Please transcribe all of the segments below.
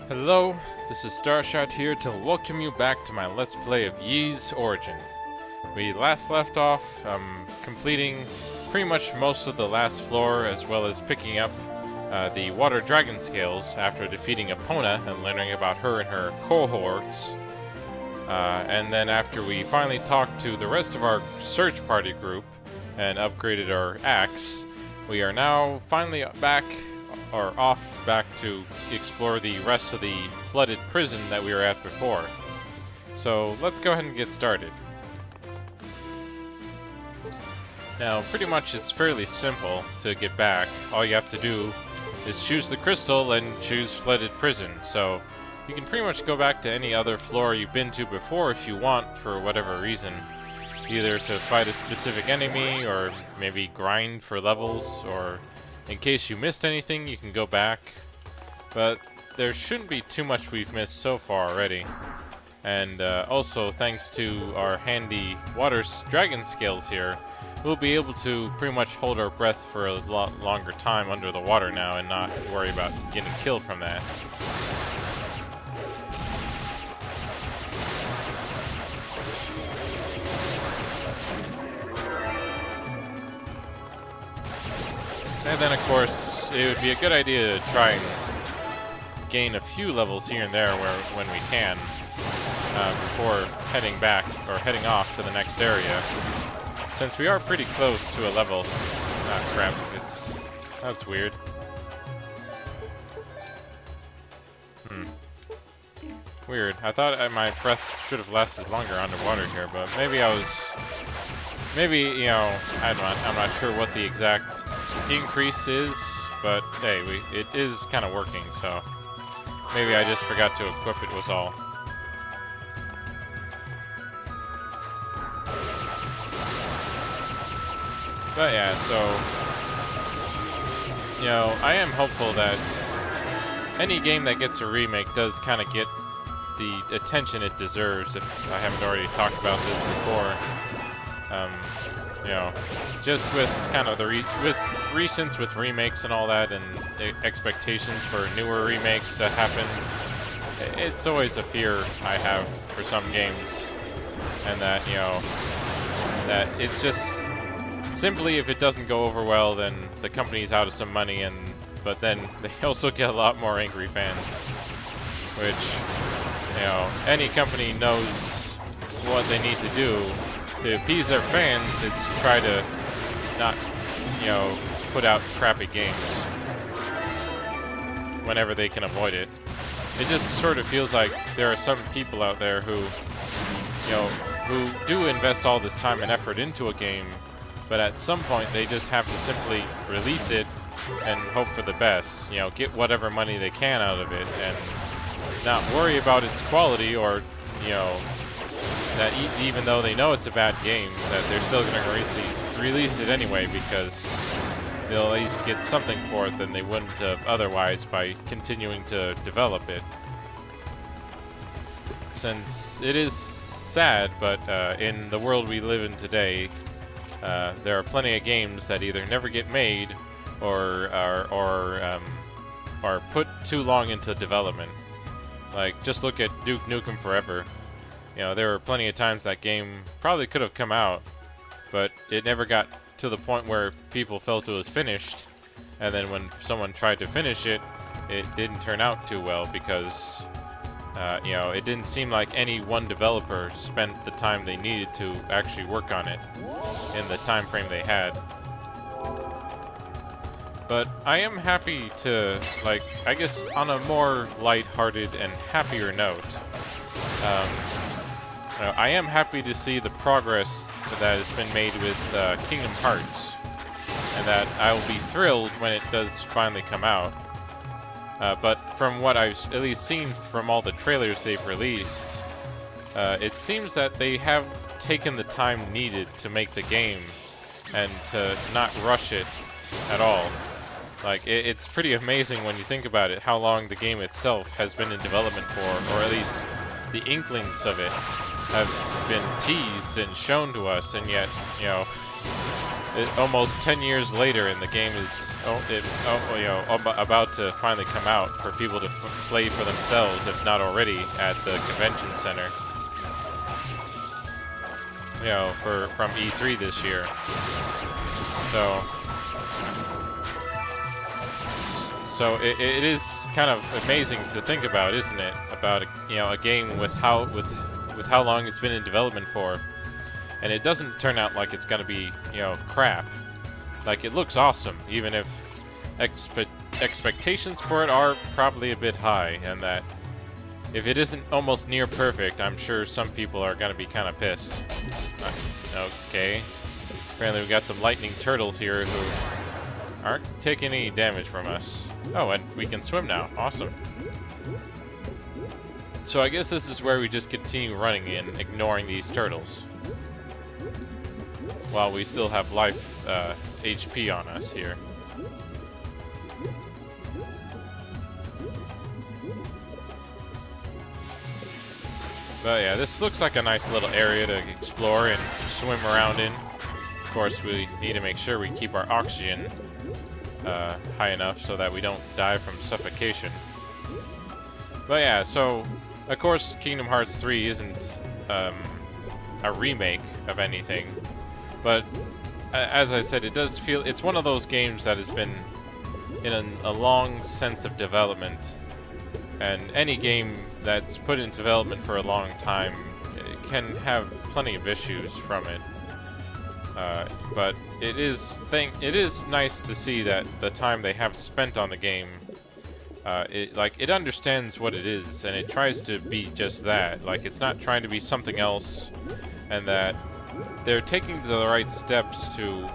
Hello, this is Starshot here to welcome you back to my Let's Play of Ys Origin. We last left off completing pretty much most of the last floor, as well as picking up the water dragon scales after defeating Epona and learning about her and her cohorts. And then after we finally talked to the rest of our search party group and upgraded our axe, we are now finally off back to explore the rest of the flooded prison that we were at before. So let's go ahead and get started. Now, pretty much it's fairly simple to get back. All you have to do is choose the crystal and choose flooded prison. So you can pretty much go back to any other floor you've been to before if you want, for whatever reason. Either to fight a specific enemy, or maybe grind for levels, or in case you missed anything, you can go back. But there shouldn't be too much we've missed so far already. And also, thanks to our handy water dragon scales here, we'll be able to pretty much hold our breath for a lot longer time under the water now and not worry about getting killed from that. And then, of course, it would be a good idea to try and gain a few levels here and there when we can, before heading back, or heading off to the next area. Since we are pretty close to a level. Ah, crap, that's weird. Weird. I thought my breath should have lasted longer underwater here, but maybe you know, I'm not sure what the exact increase is, but hey, it is kind of working, so maybe I just forgot to equip it was all. But yeah, so you know, I am hopeful that any game that gets a remake does kind of get the attention it deserves, if I haven't already talked about this before. You know, just with kind of with recents with remakes and all that, and expectations for newer remakes to happen, it's always a fear I have for some games, and that, you know, that it's just simply, if it doesn't go over well, then the company's out of some money, but then they also get a lot more angry fans, which, you know, any company knows what they need to do to appease their fans. It's try to not, you know, put out crappy games whenever they can avoid it. It just sort of feels like there are some people out there who, you know, who do invest all this time and effort into a game, but at some point they just have to simply release it and hope for the best. You know, get whatever money they can out of it and not worry about its quality, or, you know, that even though they know it's a bad game, that they're still going to release it anyway, because they'll at least get something for it than they wouldn't have otherwise by continuing to develop it. Since it is sad, but in the world we live in today, there are plenty of games that either never get made or are put too long into development. Like, just look at Duke Nukem Forever. You know, there were plenty of times that game probably could have come out, but it never got to the point where people felt it was finished. And then when someone tried to finish it, it didn't turn out too well, because, you know, it didn't seem like any one developer spent the time they needed to actually work on it in the time frame they had. But I am happy to, like, I guess on a more light-hearted and happier note, I am happy to see the progress that has been made with Kingdom Hearts, and that I will be thrilled when it does finally come out. But from what I've at least seen from all the trailers they've released, it seems that they have taken the time needed to make the game, and to not rush it at all. Like, it's pretty amazing when you think about it, how long the game itself has been in development for, or at least the inklings of it have been teased and shown to us, and yet, you know, almost 10 years later, and the game is about to finally come out for people to play for themselves, if not already, at the convention center. You know, from E3 this year. So it is kind of amazing to think about, isn't it? About a game with how long it's been in development for, and it doesn't turn out like it's gonna be crap. Like, it looks awesome, even if expectations for it are probably a bit high, and that if it isn't almost near perfect, I'm sure some people are gonna be kind of pissed. Okay. Apparently we got some lightning turtles here who aren't taking any damage from us. Oh, and we can swim now. Awesome. So I guess this is where we just continue running and ignoring these turtles, while we still have life HP on us here. But yeah, this looks like a nice little area to explore and swim around in. Of course, we need to make sure we keep our oxygen high enough so that we don't die from suffocation. But yeah, so of course Kingdom Hearts 3 isn't a remake of anything, but as I said, it does feel it's one of those games that has been in a long sense of development, and any game that's put in development for a long time can have plenty of issues from it. But it is nice to see that the time they have spent on the game, it understands what it is, and it tries to be just that. Like, it's not trying to be something else, and that they're taking the right steps to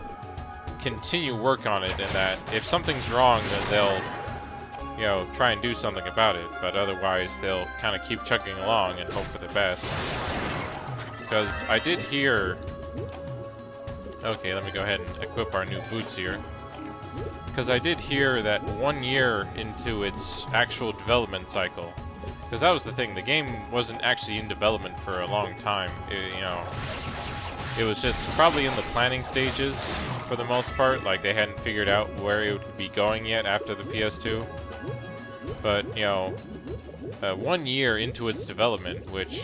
continue work on it, and that if something's wrong, then they'll try and do something about it, but otherwise they'll kind of keep chugging along and hope for the best. Because I did hear... Okay, let me go ahead and equip our new boots here. Because I did hear that 1 year into its actual development cycle, because that was the thing, the game wasn't actually in development for a long time. It was just probably in the planning stages for the most part, like they hadn't figured out where it would be going yet after the PS2. But, 1 year into its development, which,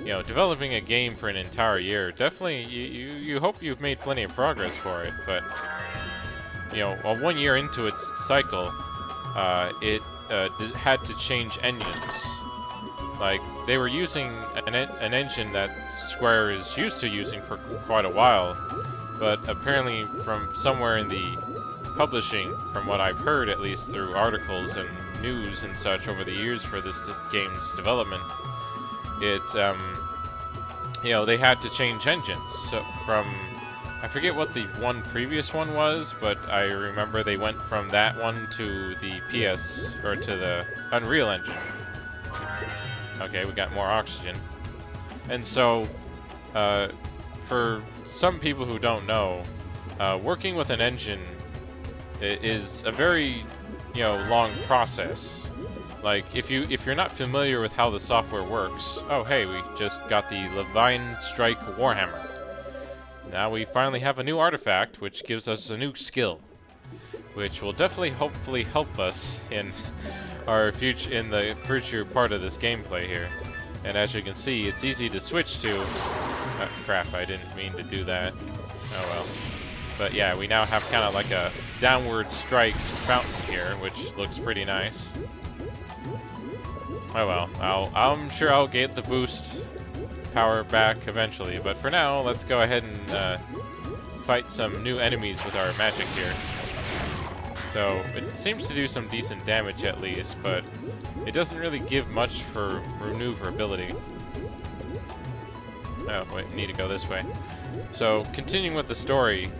developing a game for an entire year, definitely, you hope you've made plenty of progress for it, but, 1 year into its cycle, it had to change engines. Like, they were using an engine that Square is used to using for quite a while, but apparently from somewhere in the publishing, from what I've heard at least through articles and news and such over the years for this game's development, they had to change engines. So from, I forget what the one previous one was, but I remember they went from that one to the to the Unreal Engine. Okay, we got more oxygen. And so, for some people who don't know, working with an engine is a very, long process. Like, if you're not familiar with how the software works, oh hey, we just got the Levine Strike Warhammer. Now we finally have a new artifact, which gives us a new skill, which will definitely, hopefully, help us in the future part of this gameplay here. And as you can see, it's easy to switch to. Crap! I didn't mean to do that. Oh well. But yeah, we now have kind of like a downward strike fountain here, which looks pretty nice. Oh well, I'm sure I'll get the boost power back eventually, but for now, let's go ahead and fight some new enemies with our magic here. So, it seems to do some decent damage at least, but it doesn't really give much for maneuverability. Oh, wait, need to go this way. So, continuing with the story,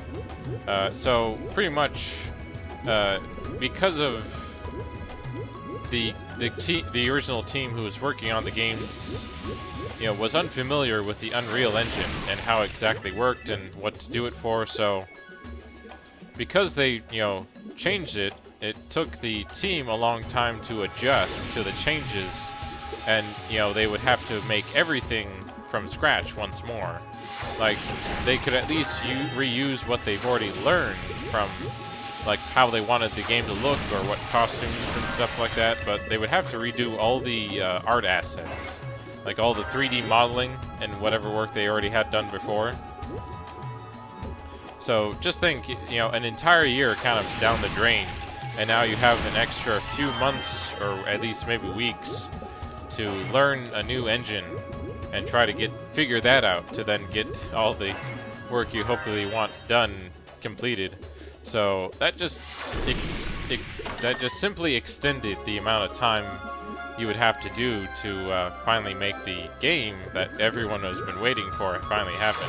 so pretty much, because of the original team who was working on the games, was unfamiliar with the Unreal Engine and how it exactly worked and what to do it for, so because they, changed it, it took the team a long time to adjust to the changes, and, they would have to make everything from scratch once more. Like, they could at least reuse what they've already learned from, like, how they wanted the game to look or what costumes and stuff like that, but they would have to redo all the art assets. Like all the 3D modeling and whatever work they already had done before. So just think, you know, an entire year kind of down the drain, and now you have an extra few months, or at least maybe weeks, to learn a new engine and try to figure that out to then get all the work you hopefully want done completed. So that just simply extended the amount of time you would have to do to finally make the game that everyone has been waiting for finally happen.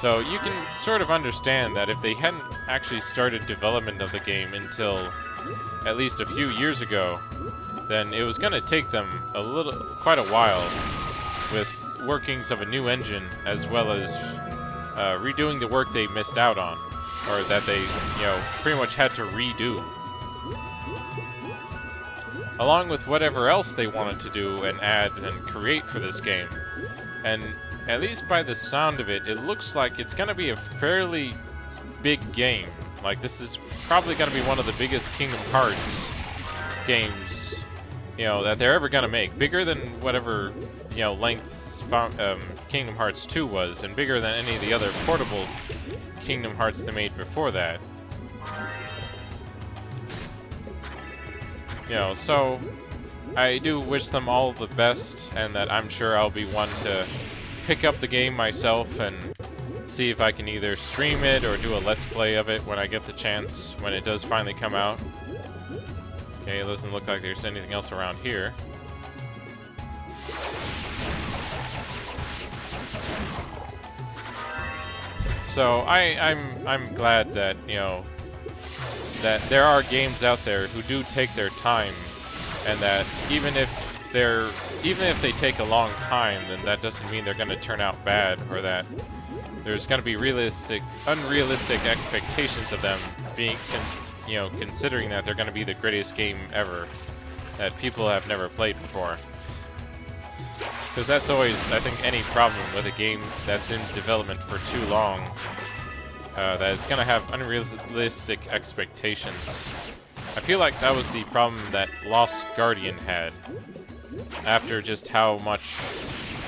So you can sort of understand that if they hadn't actually started development of the game until at least a few years ago, then it was going to take them quite a while with workings of a new engine, as well as redoing the work they missed out on, or that they, you know, pretty much had to redo, along with whatever else they wanted to do and add and create for this game. And at least by the sound of it, it looks like it's going to be a fairly big game. Like, this is probably going to be one of the biggest Kingdom Hearts games, you know, that they're ever going to make. Bigger than whatever, you know, length Kingdom Hearts 2 was, and bigger than any of the other portable Kingdom Hearts they made before that. You know, so I do wish them all the best, and that I'm sure I'll be one to pick up the game myself and see if I can either stream it or do a let's play of it when I get the chance, when it does finally come out. Okay, it doesn't look like there's anything else around here. So I'm glad that, you know, that there are games out there who do take their time, and that even if they take a long time, then that doesn't mean they're going to turn out bad, or that there's going to be unrealistic expectations of them being, you know, considering that they're going to be the greatest game ever that people have never played before. Because that's always, I think, any problem with a game that's in development for too long, that it's going to have unrealistic expectations. I feel like that was the problem that Lost Guardian had, after just how much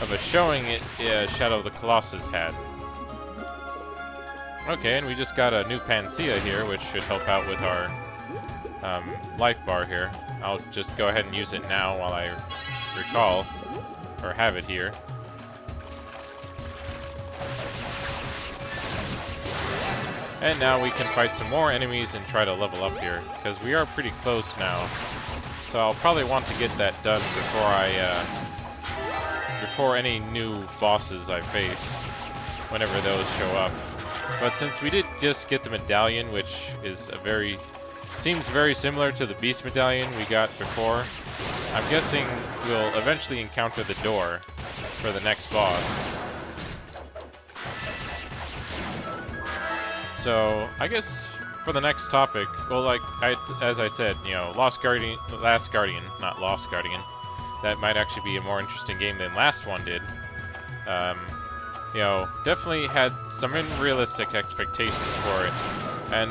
of a showing Shadow of the Colossus had. Okay, and we just got a new Panacea here, which should help out with our life bar here. I'll just go ahead and use it now while I recall, or have it here. And now we can fight some more enemies and try to level up here, because we are pretty close now. So I'll probably want to get that done before any new bosses I face, whenever those show up. But since we did just get the medallion, which is seems very similar to the Beast Medallion we got before, I'm guessing we'll eventually encounter the door for the next boss. So I guess for the next topic, well, like as I said, you know, Last Guardian, not Lost Guardian. That might actually be a more interesting game than last one did. You know, definitely had some unrealistic expectations for it, and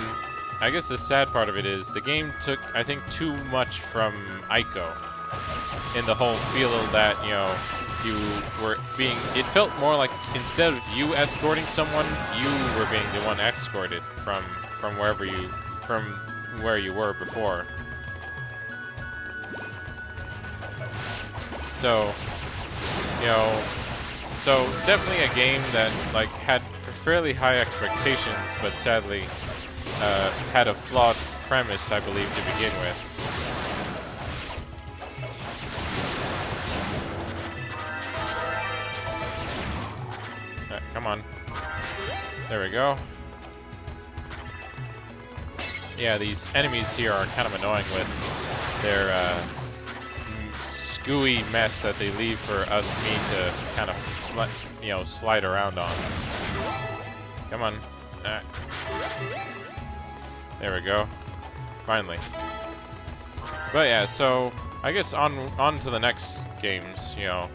I guess the sad part of it is the game took, I think, too much from Ico in the whole feel that, you know, you were being, it felt more like instead of you escorting someone, you were being the one escorted from where you were before. So, you know, so definitely a game that like had fairly high expectations, but sadly had a flawed premise, I believe, to begin with. Come on. There we go. Yeah, these enemies here are kind of annoying with their gooey mess that they leave for me to kind of, you know, slide around on. Come on. There we go. Finally. But yeah, so I guess on to the next games. You know,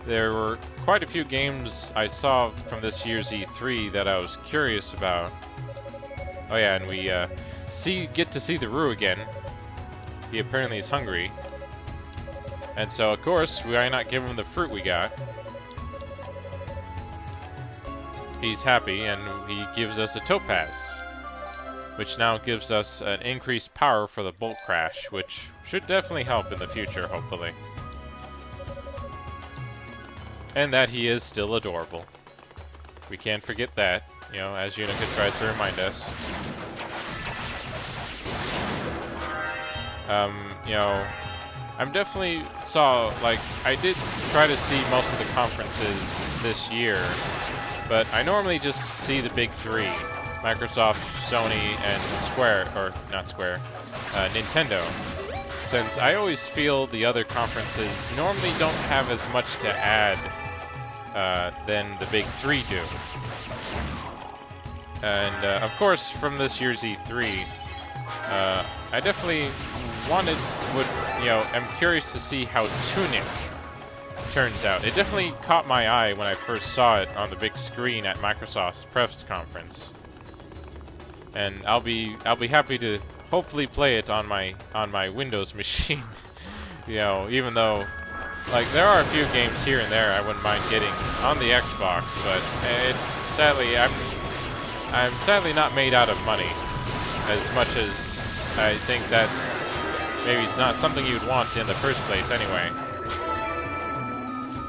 there were quite a few games I saw from this year's E3 that I was curious about. Oh yeah, and we get to see the Roo again. He apparently is hungry. And so, of course, why not give him the fruit we got? He's happy, and he gives us a topaz, which now gives us an increased power for the bolt crash, which should definitely help in the future, hopefully. And that he is still adorable. We can't forget that, you know, as Unica tries to remind us. You know, I'm definitely I did try to see most of the conferences this year, but I normally just see the big three: Microsoft, Sony, and Nintendo. Since I always feel the other conferences normally don't have as much to add than the big three do. And of course, from this year's E3, I definitely I'm curious to see how Tunic turns out. It definitely caught my eye when I first saw it on the big screen at Microsoft's press conference. And I'll be happy to hopefully play it on my Windows machine. You know, even though like there are a few games here and there I wouldn't mind getting on the Xbox, but I'm sadly not made out of money, as much as I think that maybe it's not something you'd want in the first place anyway.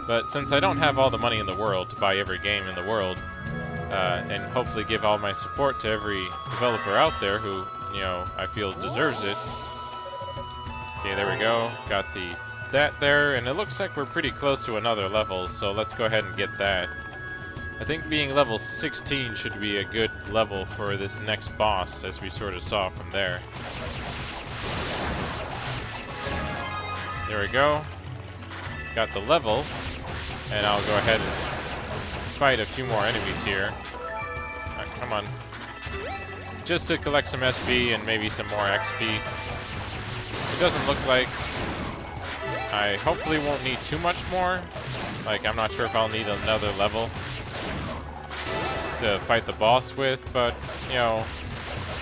But since I don't have all the money in the world to buy every game in the world, and hopefully give all my support to every developer out there who, you know, I feel deserves it. Okay, there we go. Got that there, and it looks like we're pretty close to another level, so let's go ahead and get that. I think being level 16 should be a good level for this next boss, as we sort of saw from there. There we go. Got the level, and I'll go ahead and fight a few more enemies here. Come on. Just to collect some SP and maybe some more XP. It doesn't look like I hopefully won't need too much more. Like, I'm not sure if I'll need another level to fight the boss with, but, you know,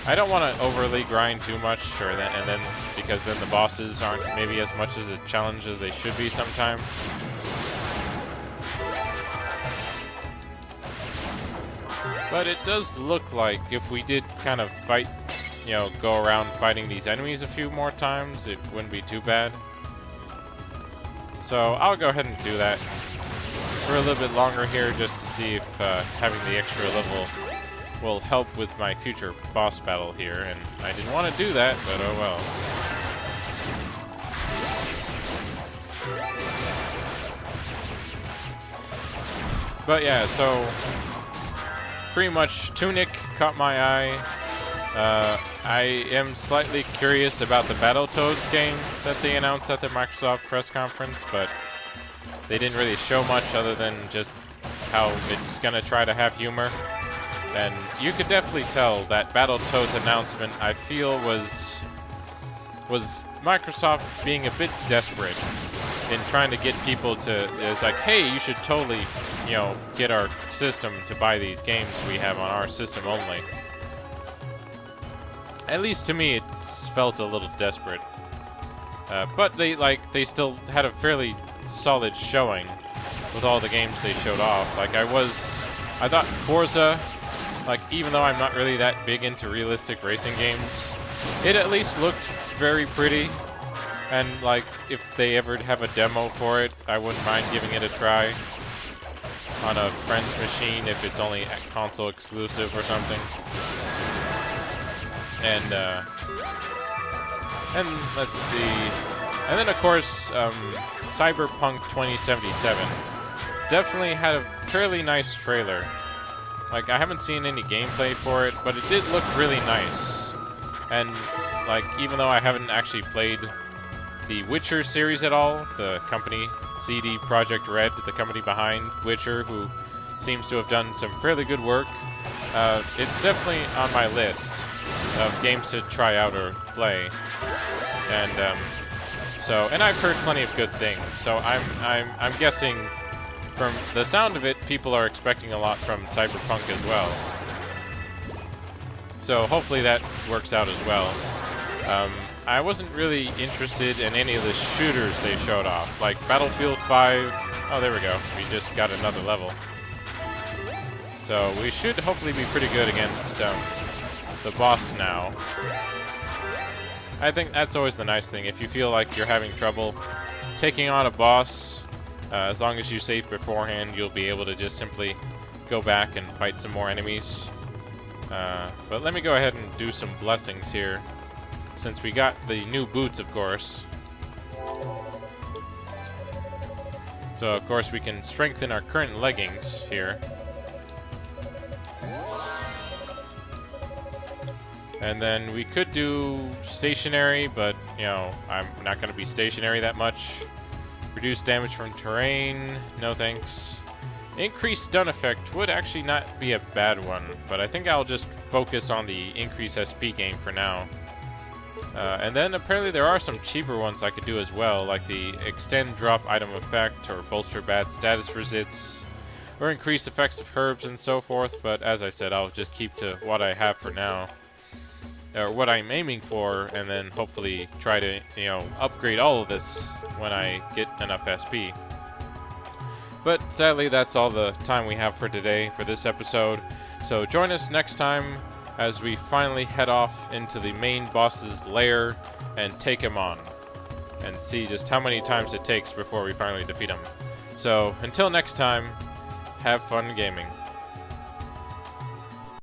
I don't want to overly grind too much, because then the bosses aren't maybe as much as a challenge as they should be sometimes. But it does look like if we did kind of fight, you know, go around fighting these enemies a few more times, it wouldn't be too bad. So I'll go ahead and do that for a little bit longer here, just to see if having the extra level will help with my future boss battle here. And I didn't want to do that, but oh well. But yeah, so pretty much Tunic caught my eye. I am slightly curious about the Battletoads game that they announced at the Microsoft press conference, but they didn't really show much other than just how it's gonna try to have humor. And you could definitely tell that Battletoads announcement, I feel, was Microsoft being a bit desperate in trying to get people to, it's like, hey, you should totally, you know, get our system to buy these games we have on our system only. At least to me, it felt a little desperate. But they still had a fairly solid showing with all the games they showed off. Like, I thought Forza, like, even though I'm not really that big into realistic racing games, it at least looked very pretty. And, like, if they ever have a demo for it, I wouldn't mind giving it a try on a friend's machine if it's only console exclusive or something. And let's see. And then, of course, Cyberpunk 2077 definitely had a fairly nice trailer. Like, I haven't seen any gameplay for it, but it did look really nice. And, like, even though I haven't actually played the Witcher series at all, the company, CD Projekt Red, the company behind Witcher, who seems to have done some fairly good work, it's definitely on my list of games to try out or play. And So, and I've heard plenty of good things. So I'm guessing from the sound of it, people are expecting a lot from Cyberpunk as well. So hopefully that works out as well. I wasn't really interested in any of the shooters they showed off, like Battlefield 5. Oh, there we go. We just got another level. So we should hopefully be pretty good against the boss now. I think that's always the nice thing. If you feel like you're having trouble taking on a boss, as long as you save beforehand, you'll be able to just simply go back and fight some more enemies. But let me go ahead and do some blessings here, since we got the new boots, of course. So, of course, we can strengthen our current leggings here. And then we could do stationary, but, you know, I'm not going to be stationary that much. Reduce damage from terrain, no thanks. Increased stun effect would actually not be a bad one, but I think I'll just focus on the increased SP gain for now. And then apparently there are some cheaper ones I could do as well, like the extend drop item effect, or bolster bad status resits, or increase effects of herbs and so forth, but as I said, I'll just keep to what I have for now. Or what I'm aiming for, and then hopefully try to, you know, upgrade all of this when I get enough SP. But sadly, that's all the time we have for today for this episode. So join us next time as we finally head off into the main boss's lair and take him on. And see just how many times it takes before we finally defeat him. So until next time, have fun gaming.